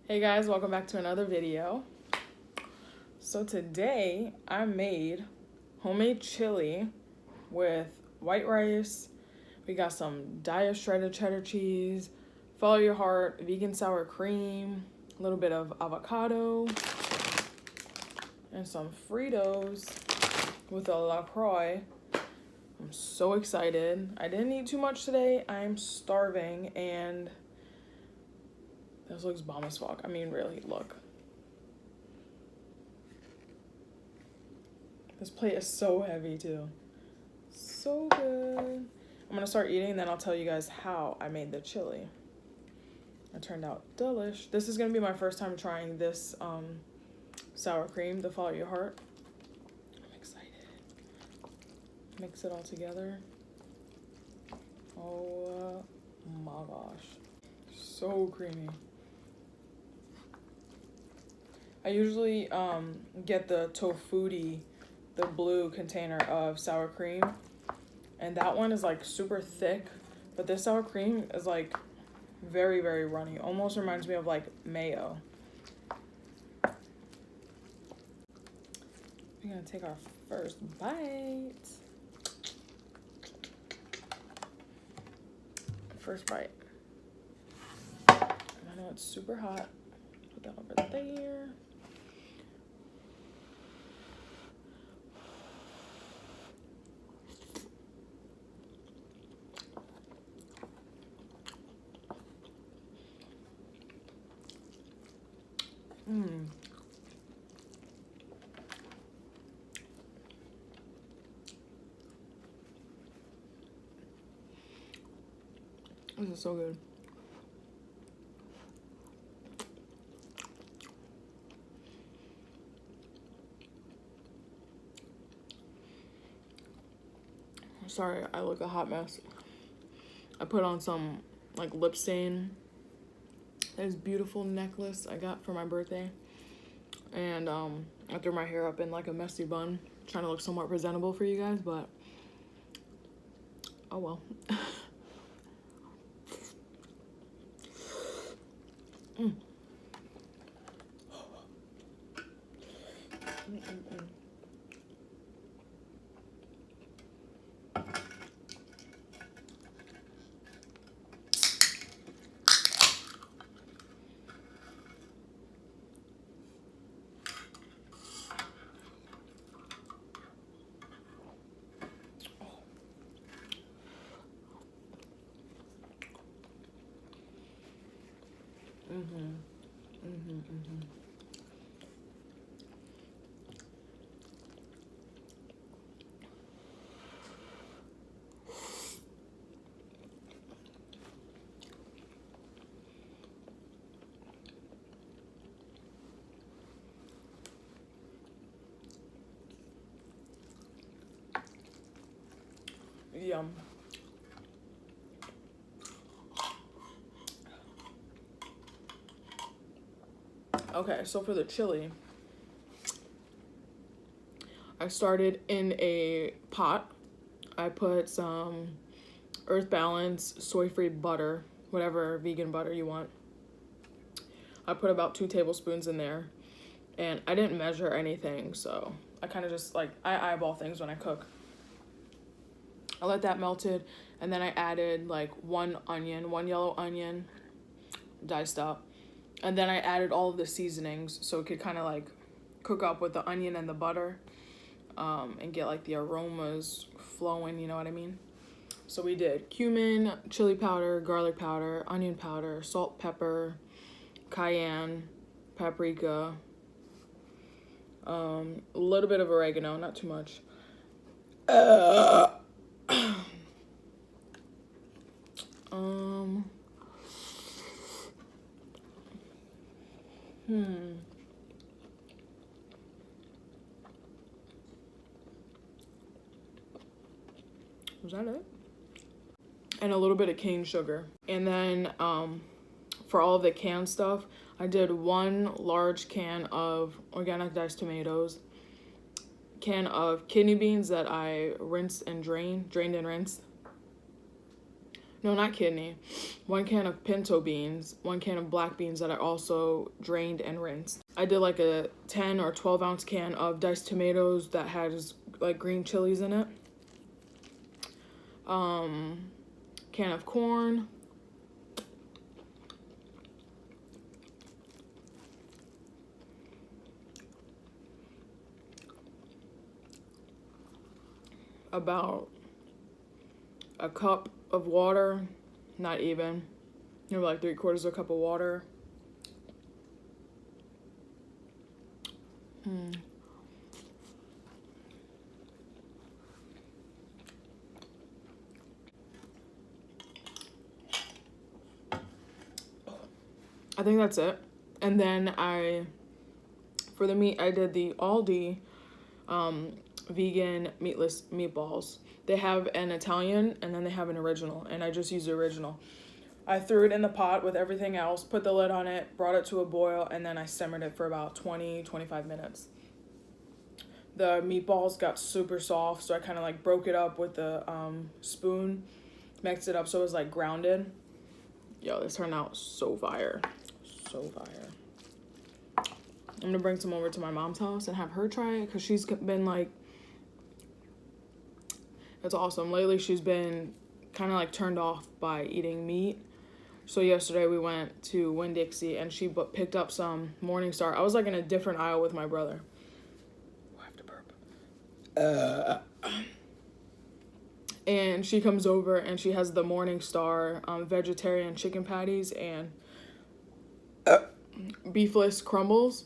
Hey guys, welcome back to another video. So today I made homemade chili with white rice. We got some Daiya shredded cheddar cheese, follow your heart, vegan sour cream, a little bit of avocado, and some Fritos with a LaCroix. I'm so excited. I didn't eat too much today. I'm starving and this looks bomb as fuck. I mean, really, look. This plate is so heavy, too. So good. I'm gonna start eating, and then I'll tell you guys how I made the chili. It turned out delish. This is gonna be my first time trying this sour cream, the Follow Your Heart. I'm excited. Mix it all together. Oh my gosh. So creamy. I usually get the Tofuti, the blue container of sour cream, and that one is like super thick, but this sour cream is like very, very runny. Almost reminds me of like mayo. We're gonna take our first bite. First bite. And I know it's super hot. Put that over there. This is so good. Sorry, I look a hot mess. I put on some like lip stain. This beautiful necklace I got for my birthday. And I threw my hair up in like a messy bun, trying to look somewhat presentable for you guys, but oh well. Yum. Okay, so for the chili, I started in a pot. I put some Earth Balance soy-free butter, whatever vegan butter you want. I put about 2 tablespoons in there, and I didn't measure anything, so I kind of just like, I eyeball things when I cook. I let that melted, and then I added like one yellow onion, diced up. And then I added all of the seasonings so it could kind of like cook up with the onion and the butter and get like the aromas flowing, you know what I mean? So we did cumin, chili powder, garlic powder, onion powder, salt, pepper, cayenne, paprika, a little bit of oregano, not too much. Was that it? And a little bit of cane sugar. And then for all of the canned stuff, I did 1 large can of organic diced tomatoes, can of kidney beans that I rinsed and drained and rinsed, No, not kidney. 1 can of pinto beans, 1 can of black beans that I also drained and rinsed. I did like a 10 or 12 ounce can of diced tomatoes that has like green chilies in it. Can of corn. About a cup of water, not even, maybe like 3/4 of a cup of water. I think that's it. And then for the meat, I did the Aldi vegan meatless meatballs. They have an Italian and then they have an original, and I just used the original. I threw it in the pot with everything else, put the lid on it, brought it to a boil, and then I simmered it for about 20-25 minutes. The meatballs got super soft, so I kind of like broke it up with the spoon, mixed it up so it was like grounded. Yo, this turned out so fire. So fire. I'm gonna bring some over to my mom's house and have her try it because she's been like, it's awesome. Lately, she's been kind of like turned off by eating meat. So yesterday we went to Winn-Dixie and she picked up some Morningstar. I was like in a different aisle with my brother. I have to burp. And she comes over and she has the Morningstar vegetarian chicken patties and beefless crumbles.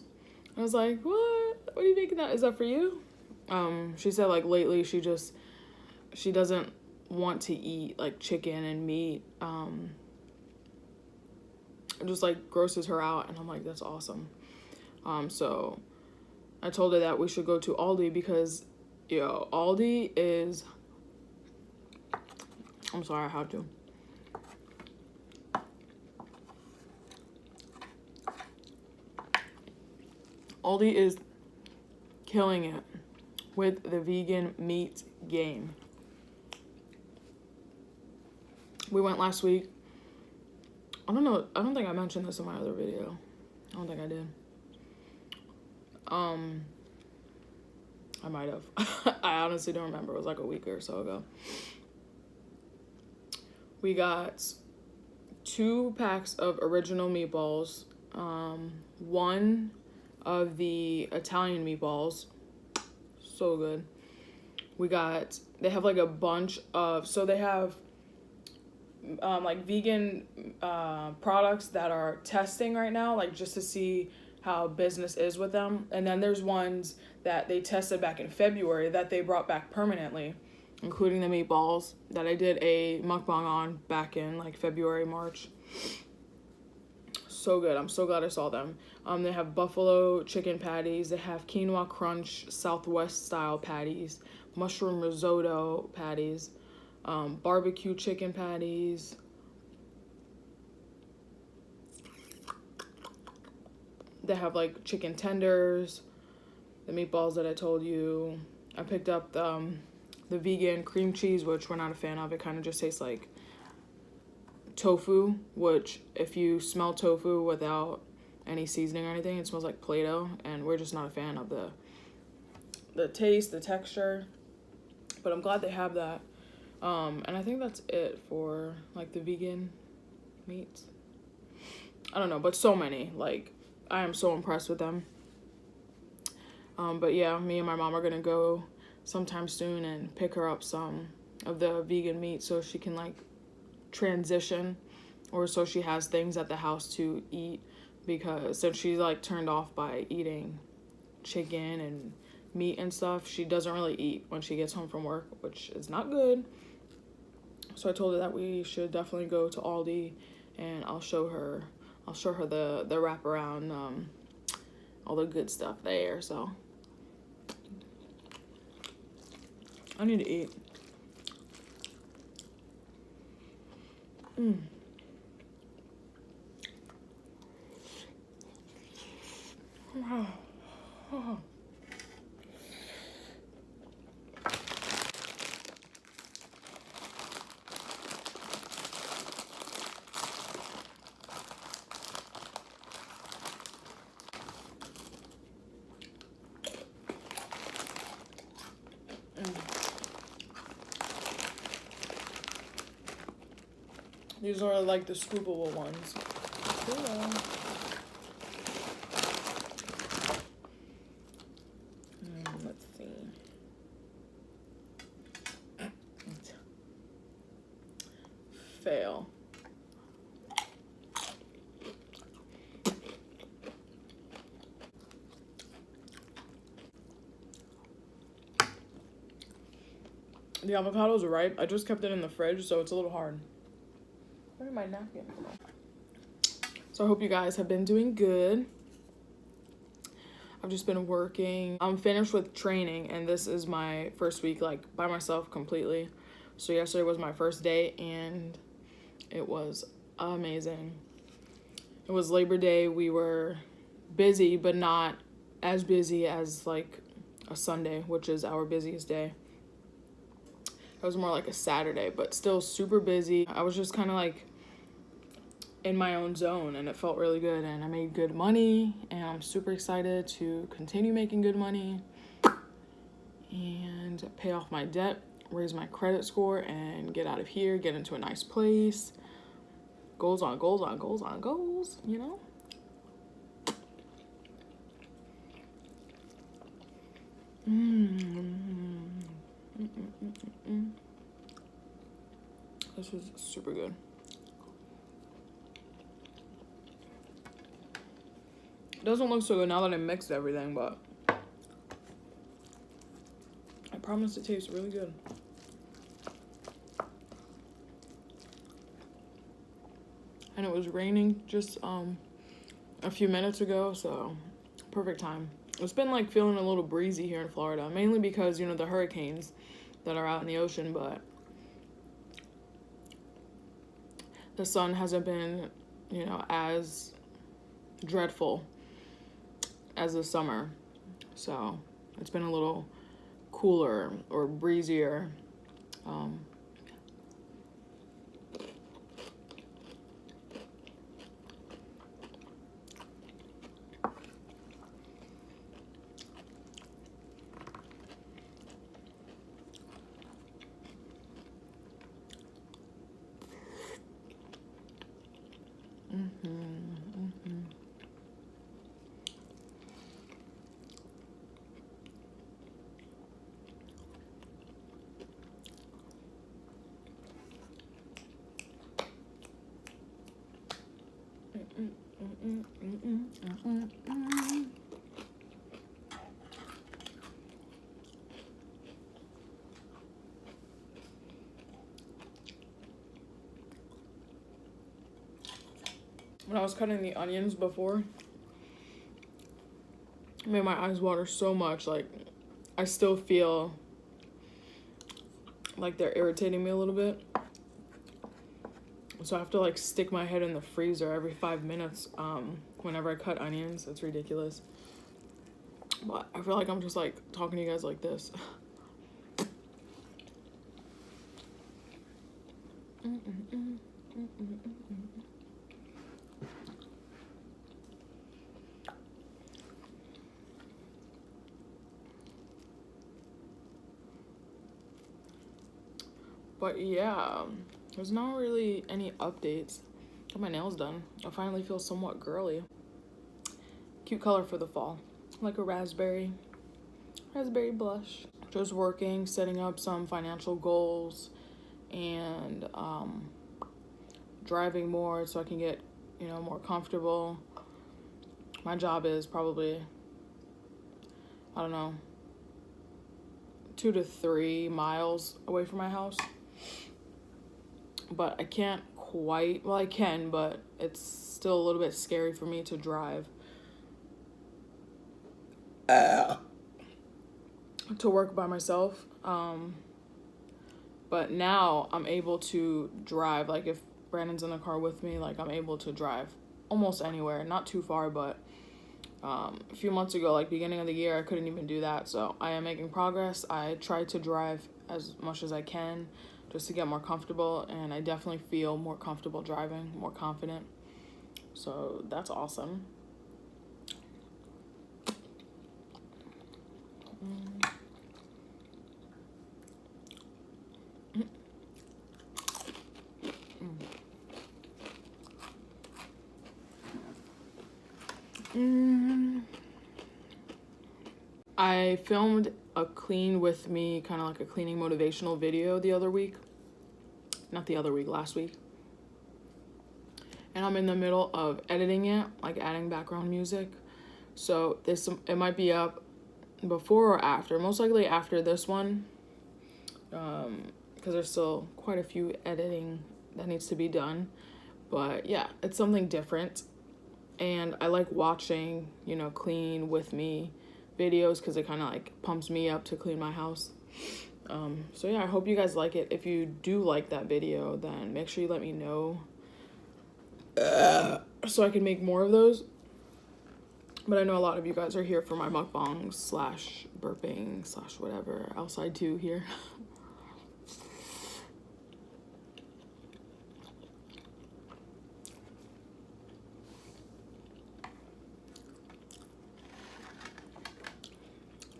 I was like, what are you making that? Is that for you? She said like lately she doesn't want to eat like chicken and meat. It just like grosses her out, and I'm like, that's awesome. So I told her that we should go to Aldi because, yo, Aldi is, I'm sorry, I had to. Aldi is killing it with the vegan meat game. We went last week. I don't know. I don't think I mentioned this in my other video. I don't think I did. I might have. I honestly don't remember. It was like a week or so ago. We got 2 packs of original meatballs. 1 of the Italian meatballs. So good. They have like a bunch of, so they have like vegan products that are testing right now, like just to see how business is with them. And then there's ones that they tested back in February that they brought back permanently, including the meatballs that I did a mukbang on back in like February, March. So good. I'm so glad I saw them. They have buffalo chicken patties. They have quinoa crunch Southwest style patties, mushroom risotto patties, barbecue chicken patties. They have like chicken tenders, the meatballs that I told you. I picked up the vegan cream cheese, which we're not a fan of. It kind of just tastes like tofu, which if you smell tofu without any seasoning or anything, it smells like Play-Doh, and we're just not a fan of the taste, the texture. But I'm glad they have that. And I think that's it for like the vegan meats. I don't know, but so many. Like, I am so impressed with them. But yeah, me and my mom are gonna go sometime soon and pick her up some of the vegan meat so she can like transition, or so she has things at the house to eat, because since she's like turned off by eating chicken and meat and stuff, she doesn't really eat when she gets home from work, which is not good. So I told her that we should definitely go to Aldi, and I'll show her the wraparound, all the good stuff there. So I need to eat. These are like the scoopable ones. Cool. Let's see. Fail. The avocados are ripe. I just kept it in the fridge, so it's a little hard. Where did my napkin come on? So I hope you guys have been doing good. I've just been working. I'm finished with training, and this is my first week, like, by myself completely. So yesterday was my first day, and it was amazing. It was Labor Day. We were busy, but not as busy as, like, a Sunday, which is our busiest day. It was more like a Saturday, but still super busy. I was just kind of, like, in my own zone, and it felt really good, and I made good money, and I'm super excited to continue making good money and pay off my debt, raise my credit score, and get out of here, get into a nice place. Goals on goals on goals on goals, you know? This was super good. It doesn't look so good now that I mixed everything, but I promise it tastes really good. And it was raining just a few minutes ago, so perfect time. It's been like feeling a little breezy here in Florida, mainly because, you know, the hurricanes that are out in the ocean, but the sun hasn't been, you know, as dreadful as the summer. So it's been a little cooler or breezier. When I was cutting the onions before, it made my eyes water so much. Like, I still feel like they're irritating me a little bit. So I have to, like, stick my head in the freezer every 5 minutes whenever I cut onions. It's ridiculous. But I feel like I'm just, like, talking to you guys like this. But yeah, there's not really any updates. Got my nails done. I finally feel somewhat girly. Cute color for the fall. Like a raspberry blush. Just working, setting up some financial goals, and driving more so I can get, you know, more comfortable. My job is probably, I don't know, 2 to 3 miles away from my house. But I can't quite, well, I can, but it's still a little bit scary for me to drive. To work by myself. But now I'm able to drive. Like, if Brandon's in the car with me, like, I'm able to drive almost anywhere. Not too far, but a few months ago, like beginning of the year, I couldn't even do that. So I am making progress. I try to drive as much as I can just to get more comfortable, and I definitely feel more comfortable driving, more confident. So that's awesome. I filmed a clean with me, kind of like a cleaning motivational video the other week. Not the other week, last week. And I'm in the middle of editing it, like adding background music. So it might be up before or after. Most likely after this one. Because there's still quite a few editing that needs to be done. But yeah, it's something different. And I like watching, you know, clean with me videos because it kind of like pumps me up to clean my house. So yeah, I hope you guys like it. If you do like that video, then make sure you let me know so I can make more of those. But I know a lot of you guys are here for my mukbangs / burping / whatever else I do here.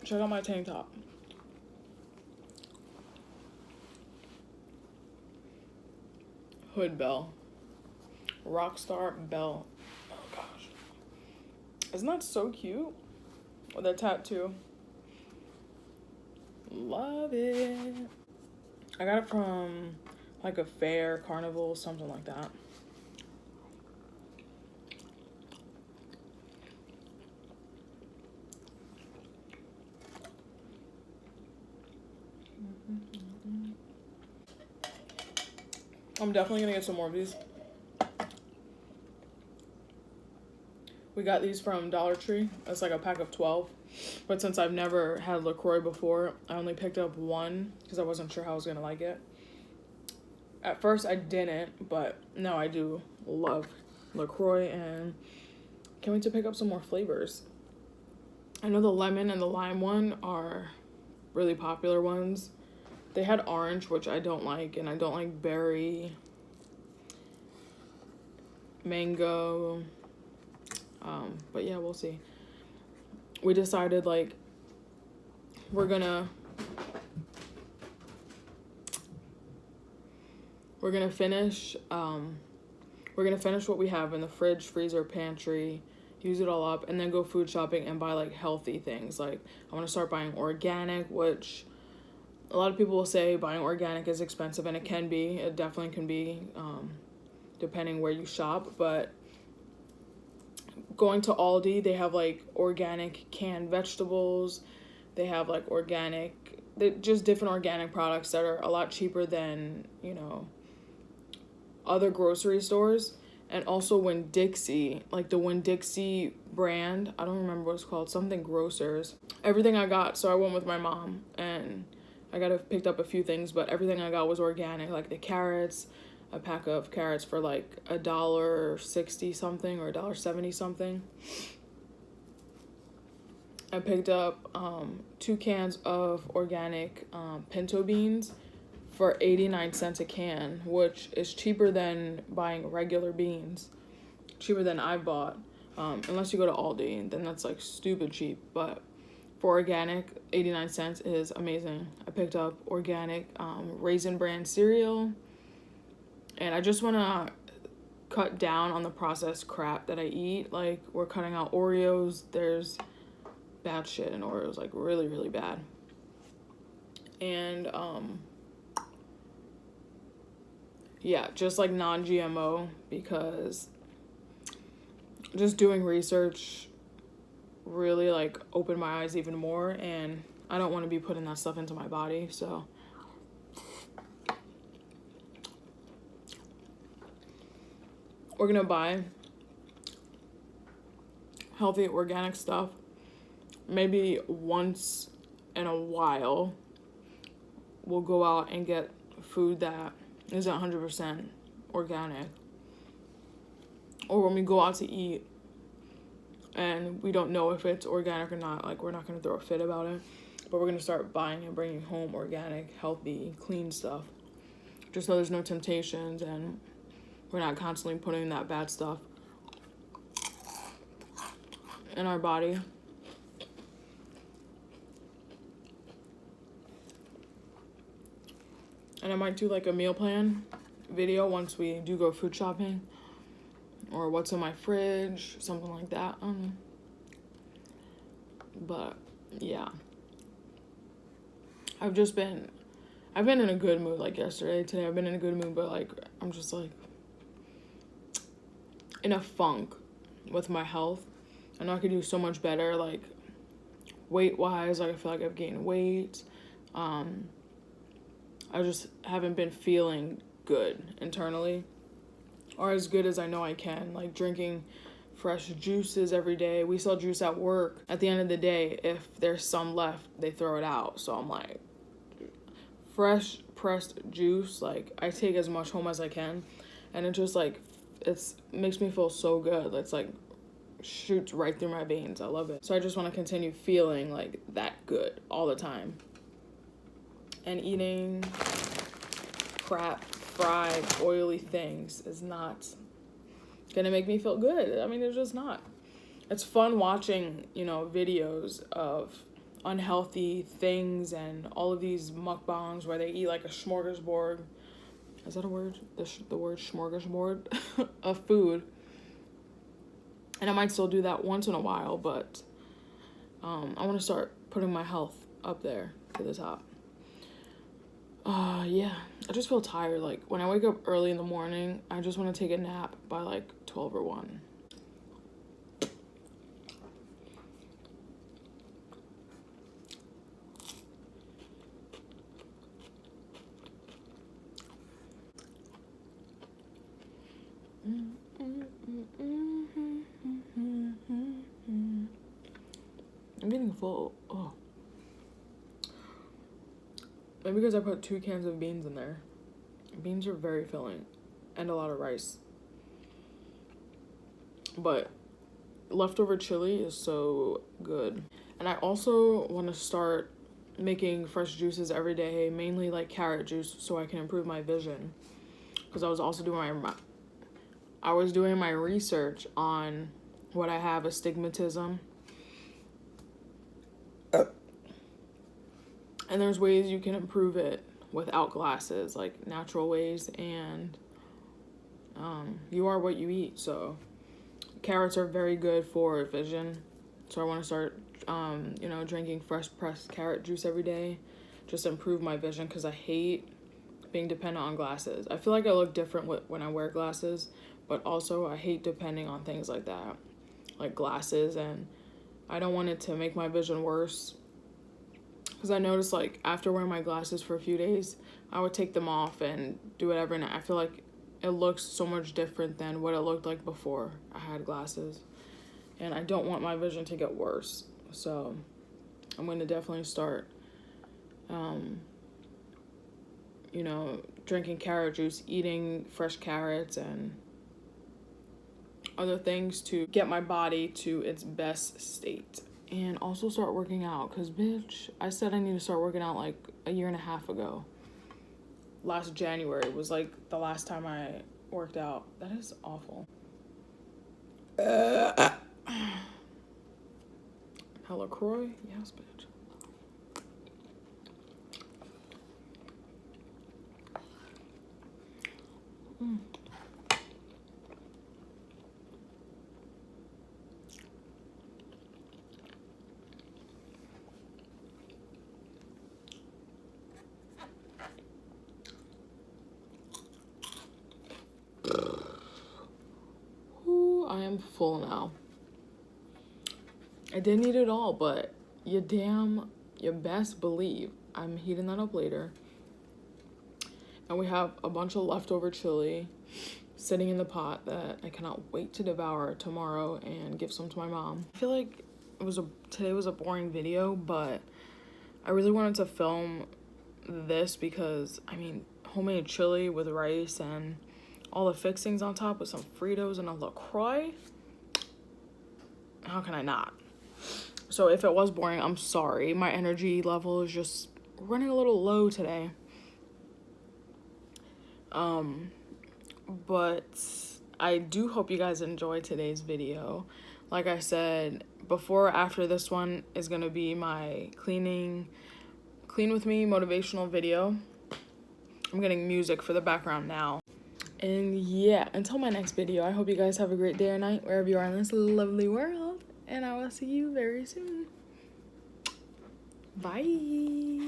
Check out my tank top. Hood bell. Rockstar bell. Oh gosh. Isn't that so cute? With a tattoo. Love it. I got it from like a fair, carnival, something like that. I'm definitely gonna get some more of these. We got these from Dollar Tree. It's like a pack of 12. But since I've never had LaCroix before, I only picked up one because I wasn't sure how I was gonna like it. At first I didn't, but now I do love LaCroix and can't wait to pick up some more flavors. I know the lemon and the lime one are really popular ones. They had orange, which I don't like, and I don't like berry, mango, but yeah, we'll see. We decided like we're gonna finish what we have in the fridge, freezer, pantry, use it all up, and then go food shopping and buy like healthy things. Like I want to start buying organic, which a lot of people will say buying organic is expensive, and it can be. It definitely can be, depending where you shop. But going to Aldi, they have like organic canned vegetables. They have like just different organic products that are a lot cheaper than, you know, other grocery stores. And also Winn-Dixie, like the Winn-Dixie brand, I don't remember what it's called, something Grocers. Everything I got, so I went with my mom and I picked up a few things, but everything I got was organic. Like the carrots, a pack of carrots for like $1.60 something or $1.70 something. I picked up 2 cans of organic pinto beans for 89 cents a can, which is cheaper than buying regular beans. Cheaper than I bought. Unless you go to Aldi, then that's like stupid cheap, but for organic, 89 cents is amazing. I picked up organic Raisin Bran cereal. And I just want to cut down on the processed crap that I eat. Like, we're cutting out Oreos. There's bad shit in Oreos, like really, really bad. And, yeah, just like non-GMO, because just doing research really like opened my eyes even more, and I don't want to be putting that stuff into my body. So we're gonna buy healthy organic stuff. Maybe once in a while we'll go out and get food that isn't 100% organic, or when we go out to eat and we don't know if it's organic or not, like we're not going to throw a fit about it, but we're going to start buying and bringing home organic, healthy, clean stuff, just so there's no temptations and we're not constantly putting that bad stuff in our body. And I might do like a meal plan video once we do go food shopping. or what's in my fridge, something like that. I don't know. But yeah, I've been in a good mood. Like yesterday, today I've been in a good mood, but like I'm just like in a funk with my health. I know I could do so much better, like weight wise. Like I feel like I've gained weight. I just haven't been feeling good internally, or as good as I know I can. Like drinking fresh juices every day. We sell juice at work. At the end of the day, if there's some left, they throw it out. So I'm like, fresh pressed juice, like I take as much home as I can, and it just like makes me feel so good. It's like shoots right through my veins. I love it. So I just want to continue feeling like that good all the time. And eating crap, fried, oily things is not gonna make me feel good. I mean, it's just not. It's fun watching, videos of unhealthy things and all of these mukbangs where they eat like a smorgasbord. Is that a word? The word smorgasbord of food. And I might still do that once in a while, but I want to start putting my health up there to the top. Yeah, I just feel tired. Like when I wake up early in the morning, I just want to take a nap by like 12 or 1. I'm getting full. Oh. Maybe because I put 2 cans of beans in there. Beans are very filling. And a lot of rice. But leftover chili is so good. And I also want to start making fresh juices every day. Mainly like carrot juice so I can improve my vision. Because I was also doing my research on what I have, astigmatism. And there's ways you can improve it without glasses, like natural ways, and you are what you eat. So carrots are very good for vision. So I want to start, drinking fresh pressed carrot juice every day, just to improve my vision, because I hate being dependent on glasses. I feel like I look different when I wear glasses, but also I hate depending on things like that, like glasses, and I don't want it to make my vision worse. Because I noticed, like, after wearing my glasses for a few days, I would take them off and do whatever, and I feel like it looks so much different than what it looked like before I had glasses. And I don't want my vision to get worse. So I'm going to definitely start, drinking carrot juice, eating fresh carrots, and other things to get my body to its best state. And also start working out, because bitch, I said I need to start working out like a year and a half ago. Last January was like the last time I worked out. That is awful. LaCroix? Yes, bitch. I am full now. I didn't eat it all, but you best believe I'm heating that up later. And we have a bunch of leftover chili sitting in the pot that I cannot wait to devour tomorrow and give some to my mom. I feel like today was a boring video, but I really wanted to film this because, homemade chili with rice and all the fixings on top with some Fritos and a LaCroix. How can I not? So if it was boring, I'm sorry. My energy level is just running a little low today. But I do hope you guys enjoyed today's video. Like I said, before or after this one is going to be my clean with me motivational video. I'm getting music for the background now. And yeah, until my next video, I hope you guys have a great day or night wherever you are in this lovely world. And I will see you very soon. Bye.